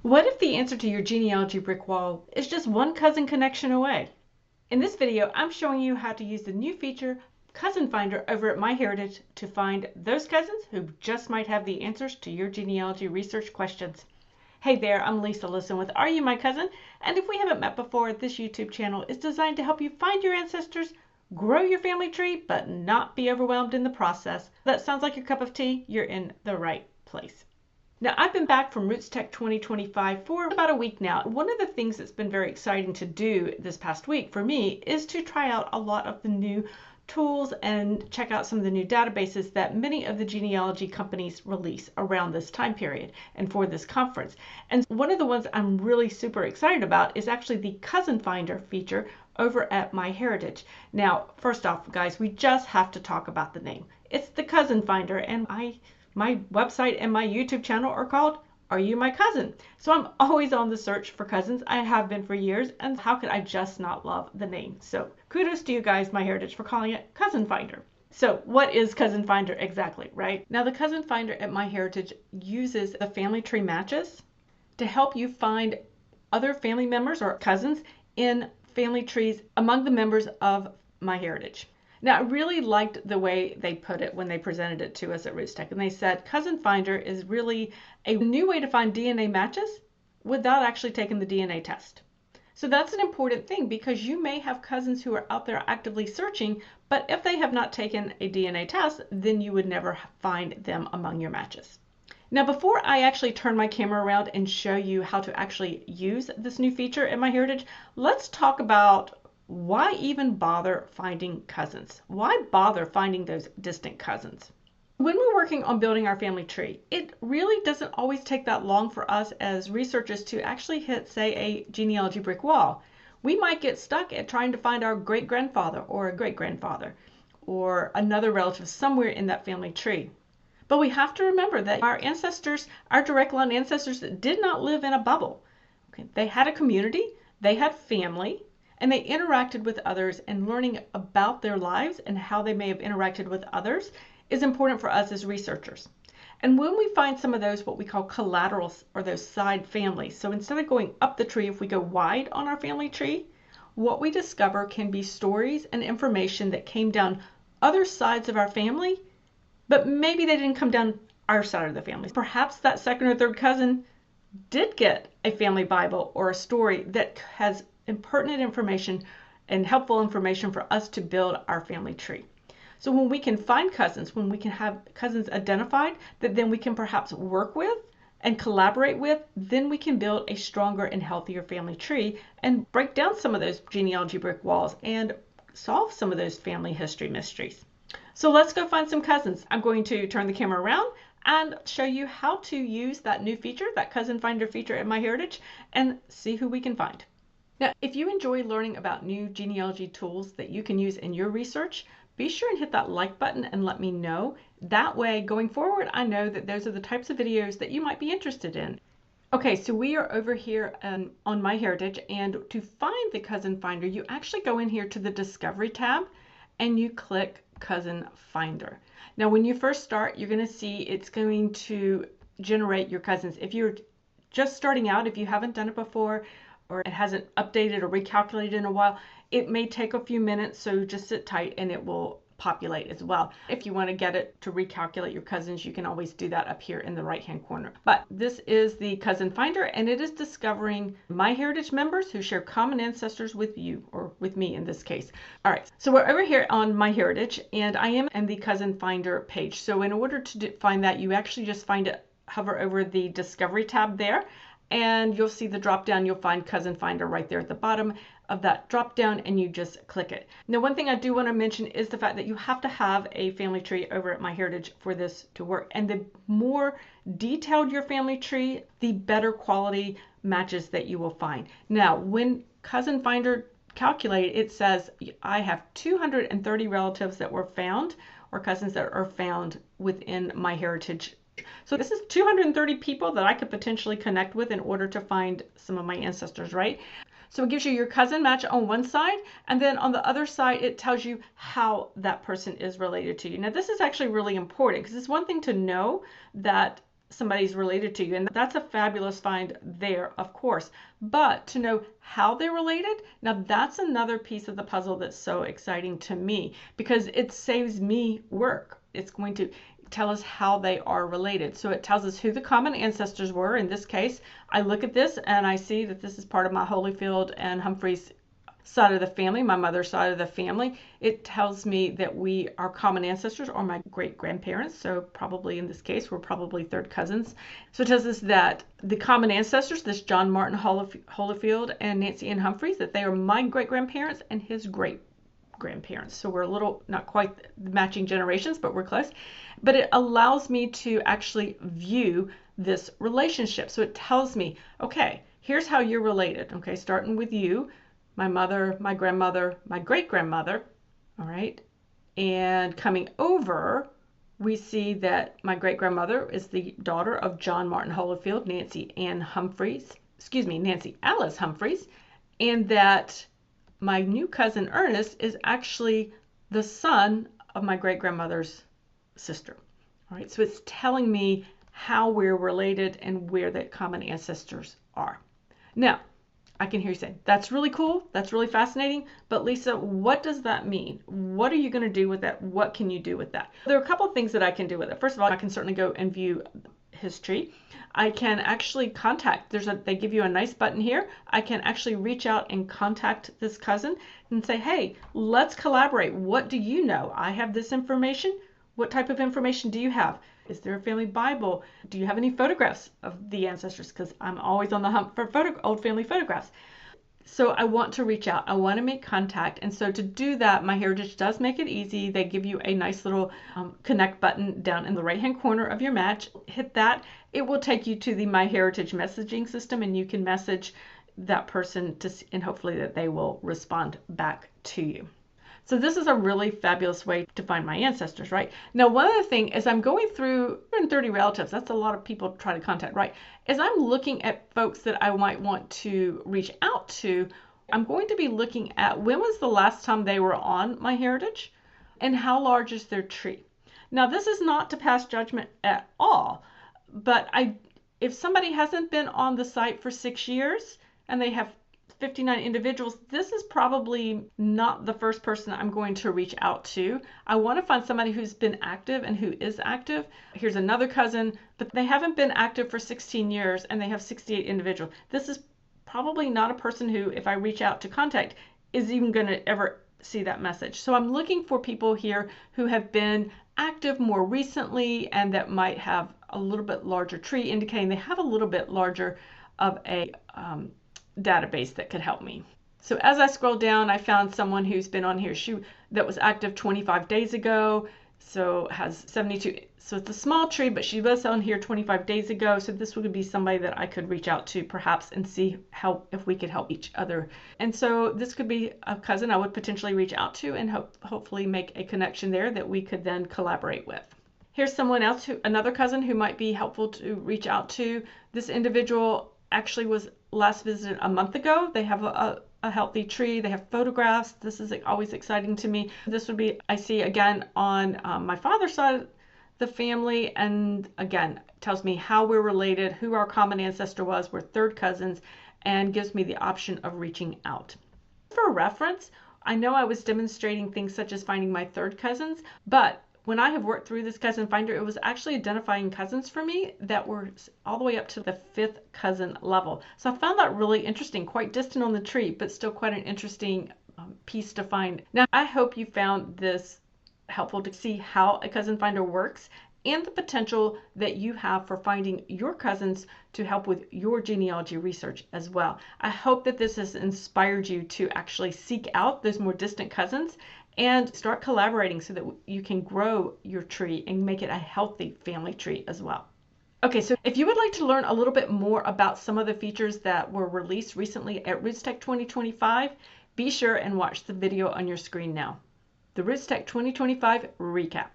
What if the answer to your genealogy brick wall is just one cousin connection away? In this video, I'm showing you how to use the new feature Cousin Finder over at MyHeritage to find those cousins who just might have the answers to your genealogy research questions. Hey there, I'm Lisa Lisson with Are You My Cousin? And if we haven't met before, this YouTube channel is designed to help you find your ancestors, grow your family tree, but not be overwhelmed in the process. That sounds like your cup of tea? You're in the right place. Now, I've been back from Roots Tech 2025 for about a week now. One of the things that's been very exciting to do this past week for me is to try out a lot of the new tools and check out some of the new databases that many of the genealogy companies release around this time period and for this conference. And one of the ones I'm really super excited about is actually the Cousin Finder feature over at MyHeritage. Now, first off, guys, we just have to talk about the name. It's the Cousin Finder, and my website and my YouTube channel are called Are You My Cousin? So I'm always on the search for cousins. I have been for years, and how could I just not love the name? So kudos to you guys, MyHeritage, for calling it Cousin Finder. So what is Cousin Finder exactly, right? Now, the Cousin Finder at MyHeritage uses the family tree matches to help you find other family members or cousins in family trees among the members of MyHeritage. Now, I really liked the way they put it when they presented it to us at Roots Tech. And they said Cousin Finder is really a new way to find DNA matches without actually taking the DNA test. So that's an important thing because you may have cousins who are out there actively searching, but if they have not taken a DNA test, then you would never find them among your matches. Now, before I actually turn my camera around and show you how to actually use this new feature in MyHeritage, let's talk about why even bother finding cousins? Why bother finding those distant cousins? When we're working on building our family tree, it really doesn't always take that long for us as researchers to actually hit, say, a genealogy brick wall. We might get stuck at trying to find our great-grandfather or a great-grandfather or another relative somewhere in that family tree. But we have to remember that our ancestors, our direct line ancestors, did not live in a bubble. Okay? They had a community, they had family, and they interacted with others, and learning about their lives and how they may have interacted with others is important for us as researchers. And when we find some of those, what we call collaterals, or those side families, so instead of going up the tree, if we go wide on our family tree, what we discover can be stories and information that came down other sides of our family, but maybe they didn't come down our side of the family. Perhaps that second or third cousin did get a family Bible or a story that has pertinent information and helpful information for us to build our family tree. So when we can find cousins, when we can have cousins identified that then we can perhaps work with and collaborate with, then we can build a stronger and healthier family tree and break down some of those genealogy brick walls and solve some of those family history mysteries. So let's go find some cousins. I'm going to turn the camera around and show you how to use that new feature, that Cousin Finder feature at MyHeritage, and see who we can find. Now, if you enjoy learning about new genealogy tools that you can use in your research, be sure and hit that like button and let me know. That way, going forward, I know that those are the types of videos that you might be interested in. Okay, so we are over here on MyHeritage, and to find the Cousin Finder, you actually go in here to the Discovery tab and you click Cousin Finder. Now, when you first start, you're going to see it's going to generate your cousins. If you're just starting out, if you haven't done it before, or it hasn't updated or recalculated in a while, it may take a few minutes, so just sit tight and it will populate as well. If you want to get it to recalculate your cousins, you can always do that up here in the right-hand corner. But this is the Cousin Finder, and it is discovering MyHeritage members who share common ancestors with you, or with me in this case. All right, so we're over here on MyHeritage, and I am in the Cousin Finder page. So in order to find that, you actually just hover over the Discovery tab there, and you'll see the drop down. You'll find Cousin Finder right there at the bottom of that drop down, and you just click it. Now, one thing I do want to mention is the fact that you have to have a family tree over at MyHeritage for this to work. And the more detailed your family tree, the better quality matches that you will find. Now, when Cousin Finder calculated, it says I have 230 relatives that were found, or cousins that are found within MyHeritage. So this is 230 people that I could potentially connect with in order to find some of my ancestors, right? So it gives you your cousin match on one side, and then on the other side, it tells you how that person is related to you. Now, this is actually really important because it's one thing to know that somebody's related to you, and that's a fabulous find there, of course. But to know how they're related, now that's another piece of the puzzle that's so exciting to me, because it saves me work. It's going to tell us how they are related. So it tells us who the common ancestors were. In this case, I look at this and I see that this is part of my Holyfield and Humphreys side of the family, my mother's side of the family. It tells me that we are common ancestors, or my great grandparents. So probably in this case, we're probably third cousins. So it tells us that the common ancestors, this John Martin Holyfield and Nancy Ann Humphreys, that they are my great grandparents and his great grandparents. So we're a little, not quite matching generations, but we're close. But it allows me to actually view this relationship. So it tells me, okay, here's how you're related. Okay, starting with you, my mother, my grandmother, my great grandmother. All right. And coming over, we see that my great grandmother is the daughter of John Martin Holyfield, Nancy Alice Humphreys, and that my new cousin Ernest is actually the son of my great grandmother's sister. All right. So it's telling me how we're related and where the common ancestors are. Now, I can hear you saying, that's really cool, that's really fascinating, but Lisa, what does that mean? What are you going to do with that? What can you do with that? There are a couple of things that I can do with it. First of all, I can certainly go and view history. I can actually contact, they give you a nice button here. I can actually reach out and contact this cousin and say, hey, let's collaborate. What do you know? I have this information. What type of information do you have? Is there a family Bible? Do you have any photographs of the ancestors? Because I'm always on the hunt for old family photographs. So I want to reach out. I want to make contact. And so to do that, MyHeritage does make it easy. They give you a nice little connect button down in the right-hand corner of your match. Hit that. It will take you to the MyHeritage messaging system, and you can message that person and hopefully that they will respond back to you. So this is a really fabulous way to find my ancestors, right? Now, one other thing is I'm going through 130 relatives. That's a lot of people to try to contact, right? As I'm looking at folks that I might want to reach out to, I'm going to be looking at when was the last time they were on MyHeritage and how large is their tree. Now, this is not to pass judgment at all, but if somebody hasn't been on the site for 6 years and they have 59 individuals, this is probably not the first person I'm going to reach out to. I want to find somebody who's been active and who is active. Here's another cousin, but they haven't been active for 16 years and they have 68 individuals. This is probably not a person who, if I reach out to contact, is even going to ever see that message. So I'm looking for people here who have been active more recently and that might have a little bit larger tree, indicating they have a little bit larger of a database that could help me. So as I scroll down, I found someone who's been on here that was active 25 days ago, so has 72. So it's a small tree, but she was on here 25 days ago. So this would be somebody that I could reach out to perhaps and see if we could help each other. And so this could be a cousin I would potentially reach out to and hopefully make a connection there that we could then collaborate with. Here's someone else, another cousin who might be helpful to reach out to. This individual actually was last visited a month ago. They have a healthy tree. They have photographs. This is always exciting to me. This would be, I see again on my father's side of the family, and again, tells me how we're related, who our common ancestor was. We're third cousins, and gives me the option of reaching out. For reference, I know I was demonstrating things such as finding my third cousins, but when I have worked through this cousin finder, it was actually identifying cousins for me that were all the way up to the 5th cousin level. So I found that really interesting, quite distant on the tree, but still quite an interesting piece to find. Now, I hope you found this helpful to see how a cousin finder works and the potential that you have for finding your cousins to help with your genealogy research as well. I hope that this has inspired you to actually seek out those more distant cousins and start collaborating so that you can grow your tree and make it a healthy family tree as well. Okay, so if you would like to learn a little bit more about some of the features that were released recently at RootsTech 2025, be sure and watch the video on your screen now. The RootsTech 2025 recap.